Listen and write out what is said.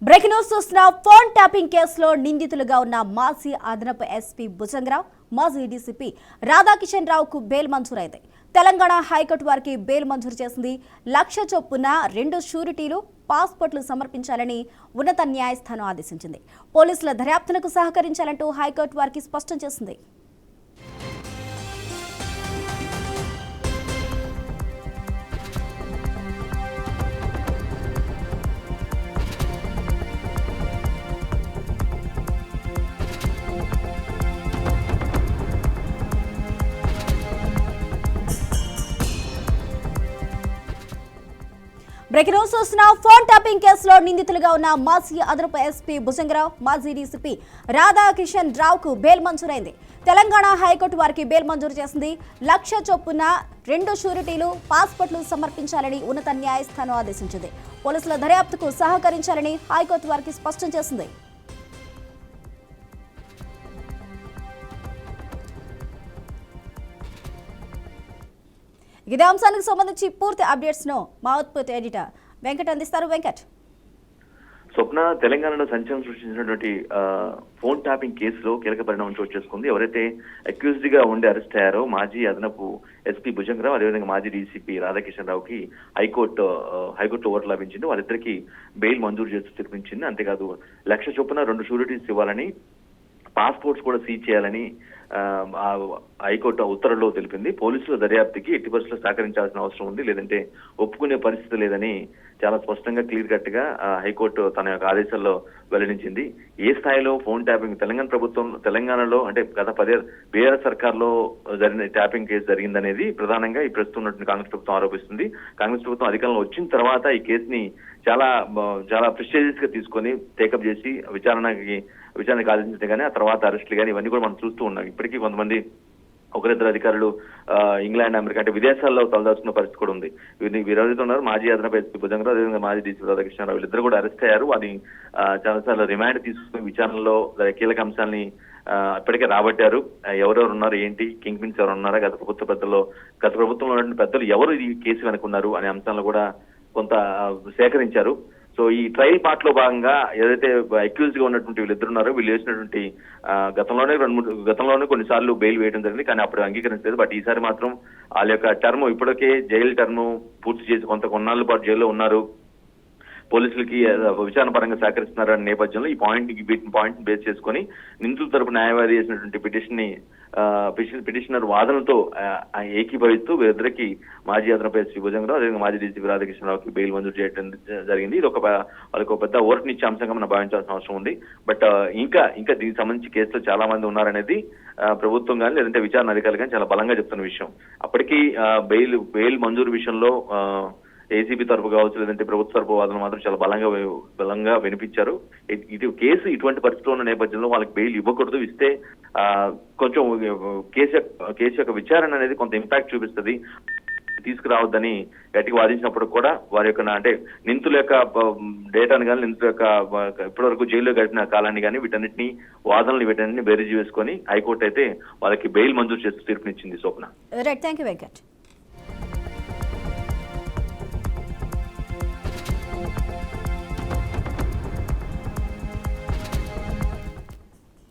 Breaking news చూస్తున్న phone tapping కేసులో నిందితులుగా ఉన్న మాజీ అదనపు ఎస్పీ భుజంగరావు, మాజీ డీసీపీ రాధాకిషన్ రావుకు బెయిల్ మంజూరైంది. తెలంగాణ హైకోర్టు వారికి బెయిల్ మంజూరు చేసింది. 1,00,000 చొప్పున 2 షూరిటీలు, పాస్పోర్ట్లు సమర్పించాలని ఉన్నత న్యాయస్థానం ఆదేశించింది. పోలీసుల దర్యాప్తునకు సహకరించాలంటూ హైకోర్టు వారికి స్పష్టం చేసింది. బ్రేకింగ్ న్యూస్ చూస్తున్న ఫోన్ ట్యాపింగ్ కేసులో నిందితులుగా ఉన్న మాజీ అదనపు ఎస్పీ భుజంగరావు, మాజీ డీసీపీ రాధాకిషన్ రావుకు బెయిల్ మంజూరైంది. తెలంగాణ హైకోర్టు వారికి బెయిల్ మంజూరు చేసింది. 1,00,000 చొప్పున 2 షూరిటీలు, పాస్పోర్ట్లు సమర్పించాలని ఉన్నత న్యాయస్థానం ఆదేశించింది. పోలీసుల దర్యాప్తుకు సహకరించాలని హైకోర్టు వారికి స్పష్టం చేసింది. ఇదే అంశానికి సంబంధించి పూర్తి అప్డేట్స్ ను మా అవుట్పుట్ ఎడిటర్ వెంకట్ అందిస్తారు. వెంకట్, స్వప్న, తెలంగాణలో సంచలనం సృష్టించినటువంటి ఫోన్ ట్యాపింగ్ కేసులో కీలక పరిణామం చోటు చేసుకుంది. ఎవరైతే అక్యూజ్డ్ గా ఉండి అరెస్ట్ అయ్యారో మాజీ అదనపు ఎస్పీ భుజంగరావు, అదేవిధంగా మాజీ డీసీపీ రాధాకిషన్ రావుకి హైకోర్టు ఓవర్ లభించింది. వాళ్ళిద్దరికి బెయిల్ మంజూరు చేస్తూ తీర్పించింది. అంతేకాదు 1,00,000 చొప్పున 2 షూరిటీస్ ఇవ్వాలని, పాస్పోర్ట్స్ కూడా సీజ్ చేయాలని హైకోర్టు ఉత్తర్వుల్లో తెలిపింది. పోలీసుల దర్యాప్తుకి ఎట్టి పరిస్థితుల్లో సహకరించాల్సిన అవసరం ఉంది, లేదంటే ఒప్పుకునే పరిస్థితి లేదని చాలా స్పష్టంగా క్లియర్ కట్ గా హైకోర్టు తన యొక్క ఆదేశాల్లో వెల్లడించింది. ఏ స్థాయిలో ఫోన్ ట్యాపింగ్ తెలంగాణలో అంటే గత 10 బీఆర్ఎస్ సర్కార్లో జరిగిన ట్యాపింగ్ కేసు జరిగిందనేది ప్రధానంగా ఈ ప్రస్తుతం ఉన్నటువంటి కాంగ్రెస్ ప్రభుత్వం ఆరోపిస్తుంది. కాంగ్రెస్ ప్రభుత్వం అధికారంలో వచ్చిన తర్వాత ఈ కేసుని చాలా ప్రెస్టీజియస్ గా తీసుకొని టేకప్ చేసి విచారణకు ఆదేశించడం కానీ, ఆ తర్వాత అరెస్టులు కానీ ఇవన్నీ కూడా మనం చూస్తూ ఉన్నాం. ఇప్పటికీ కొంతమంది ఒకరిద్దరు అధికారులు ఇంగ్లాండ్, అమెరికా అంటే విదేశాల్లో తలదాచుకున్న పరిస్థితి కూడా ఉంది. వీరెవరైతే ఉన్నారు మాజీ అదనపు ఎస్పీ భుజంగరావు, అదేవిధంగా మాజీ డీసీ రాధాకృష్ణరావు, వీళ్ళిద్దరు కూడా అరెస్ట్ అయ్యారు. అది చాలాసార్లు రిమాండ్ తీసుకుని విచారణలో కీలక అంశాలని ఇప్పటికే రాబట్టారు. ఎవరెవరు ఉన్నారు, ఏంటి, కింగ్ పిన్స్ ఎవరు ఉన్నారా, గత ప్రభుత్వంలో ఉన్నటువంటి పెద్దలు ఎవరు ఈ కేసు వెనుకున్నారు అనే అంశాలను కూడా కొంత సేకరించారు. సో ఈ ట్రయల్ పార్ట్ లో భాగంగా ఏదైతే అక్యూజ్ గా ఉన్నటువంటి వీళ్ళిద్దరు ఉన్నారో వీళ్ళు చేసినటువంటి గతంలోనే కొన్నిసార్లు బెయిల్ వేయడం జరిగింది, కానీ అప్పుడు అంగీకరించలేదు. బట్ ఈసారి మాత్రం వాళ్ళ యొక్క టర్మ్ ఇప్పటికే జైలు టర్మ్ పూర్తి చేసి కొన్నాళ్ళ పాటు జైల్లో ఉన్నారు. పోలీసులకి విచారణ పరంగా సహకరిస్తున్నారనే నేపథ్యంలో ఈ పాయింట్ బేస్ చేసుకుని నిందితుల తరపు న్యాయవాది చేసినటువంటి పిటిషనర్ వాదనతో ఏకీభవిస్తూ వీరిద్దరికి మాజీ అదనపు ఎస్పీ భుజంగరావు, అదేవిధంగా మాజీ డీసీపీ రాధాకృష్ణరావుకి బెయిల్ మంజూరు చేయడం జరిగింది. ఇది వాళ్ళకి ఒక పెద్ద ఓర్పునిచ్చే అంశంగా మనం భావించాల్సిన అవసరం ఉంది. బట్ ఇంకా దీనికి సంబంధించి కేసులో చాలా మంది ఉన్నారనేది ప్రభుత్వం కానీ లేదంటే విచారణ అధికారులు కానీ చాలా బలంగా చెప్తున్న విషయం. అప్పటికీ బెయిల్ మంజూరు విషయంలో ఏసీబీ తరపు కావచ్చు లేదంటే ప్రభుత్వ తరపు వాదనలు మాత్రం చాలా బలంగా వినిపించారు. కేసు ఇటువంటి పరిస్థితుల్లో ఉన్న నేపథ్యంలో వాళ్ళకి బెయిల్ ఇవ్వకూడదు, ఇస్తే కొంచెం కేసు యొక్క విచారణ అనేది కొంత ఇంపాక్ట్ చూపిస్తుంది, తీసుకురావద్దని గట్టిగా వాదించినప్పుడు కూడా వారి యొక్క అంటే నిందితుల యొక్క డేటాను కానీ, నిందితుల యొక్క ఇప్పటివరకు జైల్లో గడిపిన కాలాన్ని కానీ వీటన్నిటిని బేరీజు వేసుకొని హైకోర్టు అయితే వాళ్ళకి బెయిల్ మంజూరు చేస్తూ తీర్పునిచ్చింది. స్వప్న. Right, thank you Venkat.